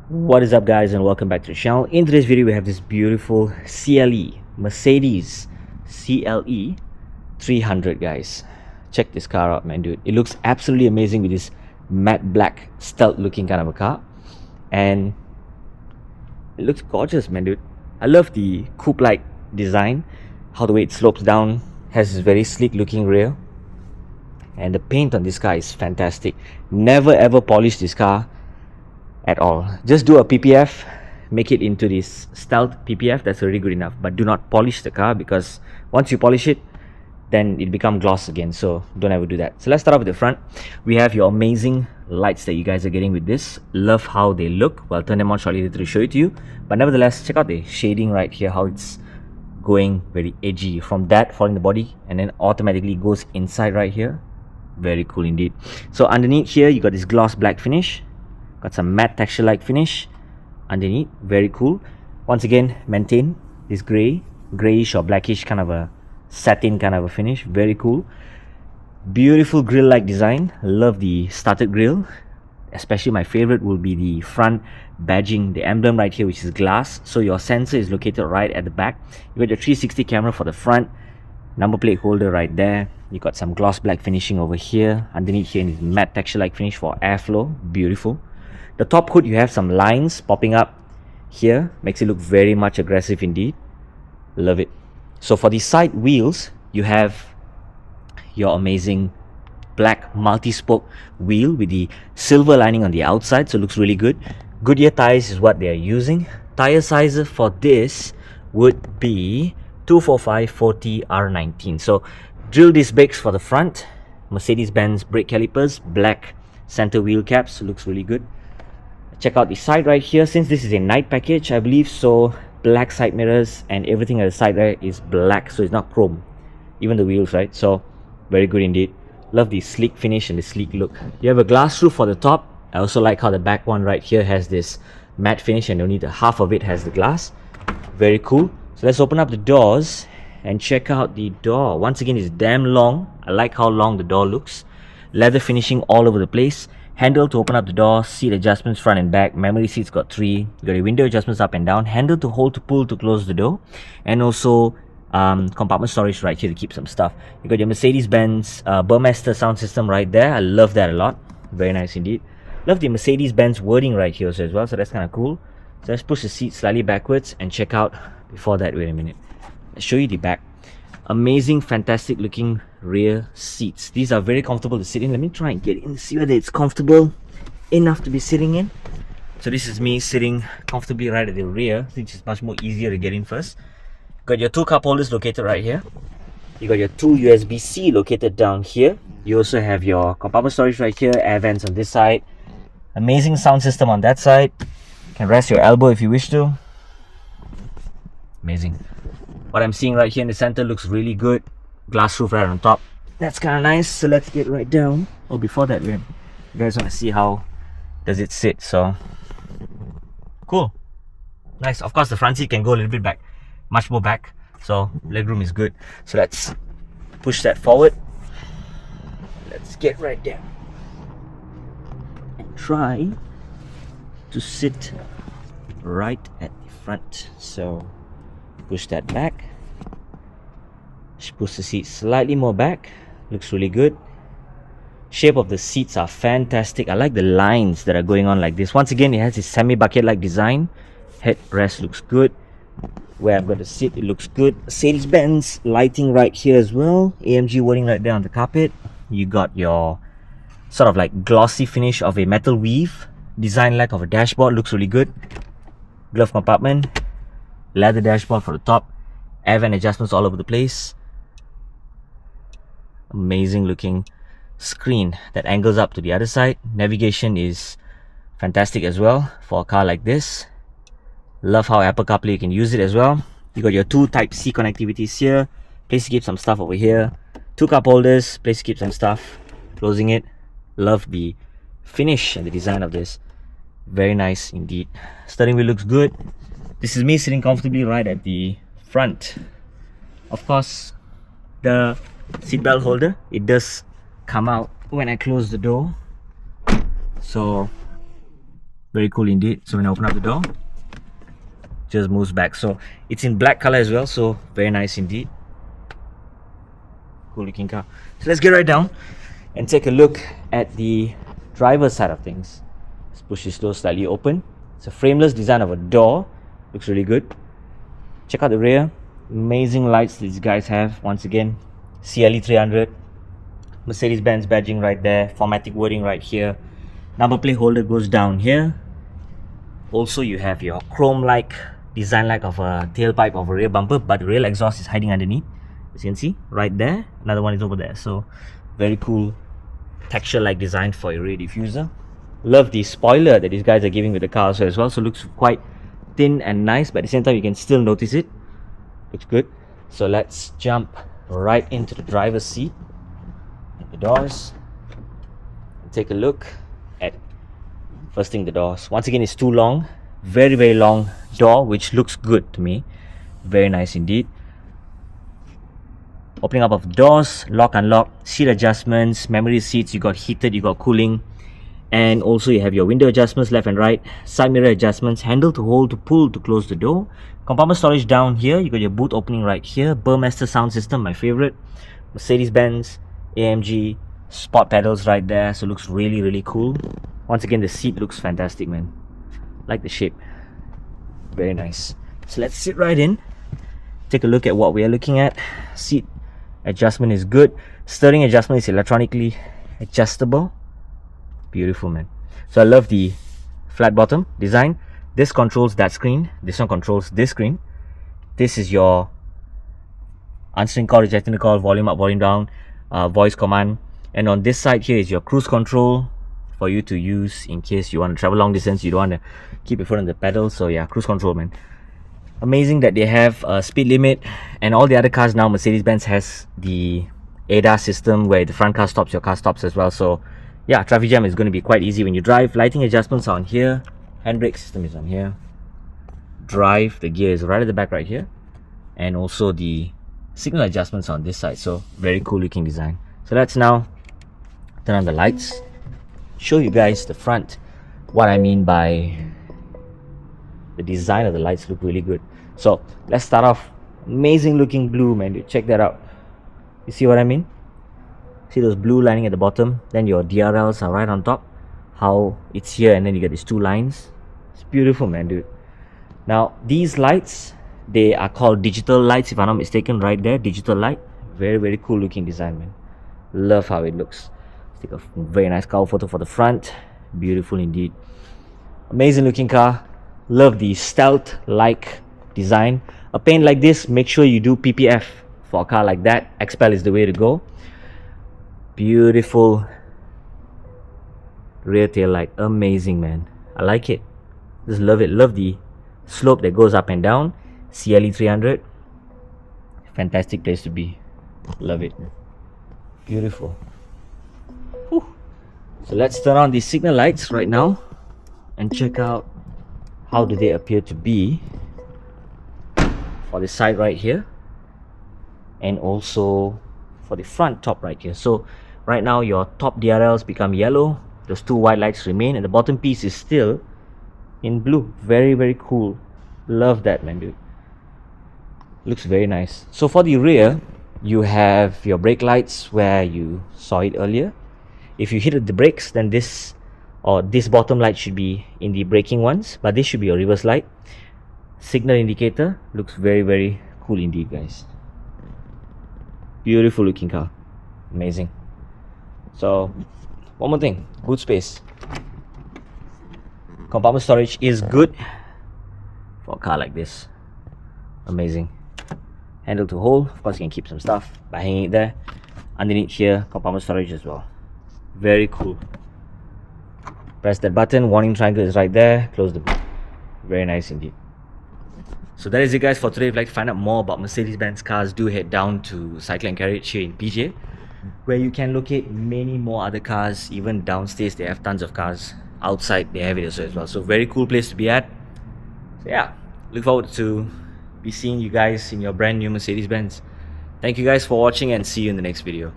What is up, guys, and welcome back to the channel. In today's video we have this beautiful CLE, Mercedes CLE 300, guys. Check this car out, man, dude. It looks absolutely amazing with this matte black stealth looking kind of a car, and it looks gorgeous, man, dude. I love the coupe like design, how the way it slopes down, has this very sleek looking rear, and the paint on this car is fantastic. Never ever polish this car at all. Just do a PPF, make it into this stealth PPF, that's already good enough, but do not polish the car, because once you polish it, then it becomes gloss again, so don't ever do that. So let's start off with the front. We have your amazing lights that you guys are getting with this. Love how they look. Well, I'll turn them on shortly later to show it to you, but nevertheless, check out the shading right here, how it's going very edgy from that following the body, and then automatically goes inside right here. Very cool indeed. So underneath here you got this gloss black finish, got some matte texture like finish underneath. Very cool. Once again, maintain this grayish or blackish kind of a satin kind of a finish. Very cool. Beautiful grill like design. Love the started grill. Especially my favorite will be the front badging, the emblem right here, which is glass, so your sensor is located right at the back. You got your 360 camera for the front, number plate holder right there. You got some gloss black finishing over here. Underneath here is matte texture like finish for airflow. Beautiful. The top hood, you have some lines popping up here, makes it look very much aggressive indeed. Love it. So for the side wheels, you have your amazing black multi-spoke wheel with the silver lining on the outside, so it looks really good. Goodyear tires is what they are using. Tire sizes for this would be 245/40 R19. So drill disc brakes for the front, Mercedes-Benz brake calipers, black center wheel caps, looks really good. Check out the side right here. Since this is a night package, I believe, so black side mirrors and everything at the side there is black, so it's not chrome, even the wheels, right? So very good indeed. Love the sleek finish and the sleek look. You have a glass roof for the top. I also like how the back one right here has this matte finish and only the half of it has the glass. Very cool. So let's open up the doors and check out the door. Once again, it's damn long. I like how long the door looks. Leather finishing all over the place. Handle to open up the door, seat adjustments front and back, memory seats got 3, you got your window adjustments up and down, handle to hold to pull to close the door, and also compartment storage right here to keep some stuff. You got your Mercedes-Benz Burmester sound system right there. I love that a lot. Very nice indeed. Love the Mercedes-Benz wording right here as well, so that's kind of cool. So let's push the seat slightly backwards and check out, before that, wait a minute, let's show you the back. Amazing, fantastic looking rear seats. These are very comfortable to sit in. Let me try and get in, see whether it's comfortable enough to be sitting in. So this is me sitting comfortably right at the rear, which is much more easier to get in first. Got your 2 cup holders located right here. You got your 2 USB-C located down here. You also have your compartment storage right here, air vents on this side. Amazing sound system on that side. You can rest your elbow if you wish to. Amazing. What I'm seeing right here in the center looks really good. Glass roof right on top. That's kind of nice. So let's get right down. Oh, before that, you guys want to see how does it sit. So cool, nice. Of course, the front seat can go a little bit back, much more back. So legroom is good. So let's push that forward. Let's get right there and try to sit right at the front. So push that back. Push the seat slightly more back. Looks really good. Shape of the seats are fantastic. I like the lines that are going on like this. Once again, it has this semi-bucket like design. Headrest looks good. Where I'm going to sit, it looks good. Mercedes-Benz lighting right here as well. AMG wording right there on the carpet. You got your sort of like glossy finish of a metal weave. Design like of a dashboard. Looks really good. Glove compartment. Leather dashboard for the top. Air vent adjustments all over the place. Amazing looking screen that angles up to the other side. Navigation is fantastic as well for a car like this. Love how Apple CarPlay you can use it as well. You got your 2 Type-C connectivities here. Place to keep some stuff over here. 2 cup holders. Place to keep some stuff. Closing it. Love the finish and the design of this. Very nice indeed. Steering wheel looks good. This is me sitting comfortably right at the front. Of course, the seatbelt holder, it does come out when I close the door. So Very cool indeed. So when I open up the door, just moves back. So it's in black color as well, so very nice indeed. Cool looking car. So let's get right down and take a look at the driver's side of things. Let's push this door slightly open. It's a frameless design of a door. Looks really good. Check out the rear. Amazing lights these guys have. Once again, CLE 300, Mercedes-Benz badging right there, 4MATIC wording right here. Number plate holder goes down here. Also, you have your chrome-like design like of a tailpipe of a rear bumper, but the rear exhaust is hiding underneath. As you can see, right there. Another one is over there. So, very cool texture-like design for a rear diffuser. Love the spoiler that these guys are giving with the car also as well. So, looks quite thin and nice, but at the same time, you can still notice it. Looks good. So, let's jump right into the driver's seat. The doors. And take a look at first thing, the doors. Once again, it's too long. Very, very long door, which looks good to me. Very nice indeed. Opening up of doors, lock, unlock, seat adjustments, memory seats, you got heated, you got cooling. And also you have your window adjustments left and right, side mirror adjustments, handle to hold, to pull, to close the door. Compartment storage down here, you got your boot opening right here. Burmester sound system, my favorite. Mercedes-Benz, AMG, spot pedals right there, so looks really, really cool. Once again, the seat looks fantastic, man. Like the shape. Very nice. So let's sit right in. Take a look at what we are looking at. Seat adjustment is good. Steering adjustment is electronically adjustable. Beautiful, man. So I love the flat bottom design. This controls that screen. This one controls this screen. This is your answering call, rejecting the call, volume up, volume down, voice command. And on this side here is your cruise control for you to use in case you want to travel long distance, you don't want to keep your foot on the pedal. So yeah, cruise control, man. Amazing that they have a speed limit, and all the other cars now, Mercedes-Benz has the ADAS system where the front car stops, your car stops as well. So yeah, traffic jam is going to be quite easy when you drive. Lighting adjustments are on here. Handbrake system is on here. Drive, the gear is right at the back right here. And also the signal adjustments on this side. So very cool looking design. So let's now turn on the lights. Show you guys the front. What I mean by the design of the lights look really good. So let's start off. Amazing looking blue, man. Dude, check that out. You see what I mean? See those blue lining at the bottom? Then your DRLs are right on top. How it's here, and then you get these two lines. It's beautiful, man, dude. Now these lights, they are called digital lights, if I'm not mistaken. Right there, digital light. Very, very cool looking design, man. Love how it looks. Let's take a very nice cover photo for the front. Beautiful indeed. Amazing looking car. Love the stealth like design. A paint like this, make sure you do PPF for a car like that. Expel is the way to go. Beautiful rear tail light. Amazing, man. I like it. Just love it. Love the slope that goes up and down. CLE 300. Fantastic place to be. Love it. Beautiful. Whew. So let's turn on the signal lights right now and check out how do they appear to be for the side right here, and also for the front top right here. So right now your top DRLs become yellow, those two white lights remain, and the bottom piece is still in blue. Very, very cool. Love that, man, dude. Looks very nice. So for the rear, you have your brake lights where you saw it earlier. If you hit the brakes, then this bottom light should be in the braking ones, but this should be a reverse light. Signal indicator looks very, very cool indeed, guys. Beautiful looking car. Amazing. So one more thing, boot space. Compartment storage is good for a car like this. Amazing. Handle to hold, of course you can keep some stuff by hanging it there. Underneath here, compartment storage as well. Very cool. Press that button, warning triangle is right there. Close the boot. Very nice indeed. So that is it, guys, for today. If you'd like to find out more about Mercedes-Benz cars, do head down to Cycle and Carriage here in PJ, where you can locate many more other cars. Even downstairs they have tons of cars. Outside they have it also as well. So very cool place to be at. So yeah, look forward to be seeing you guys in your brand new Mercedes-Benz. Thank you guys for watching, and see you in the next video.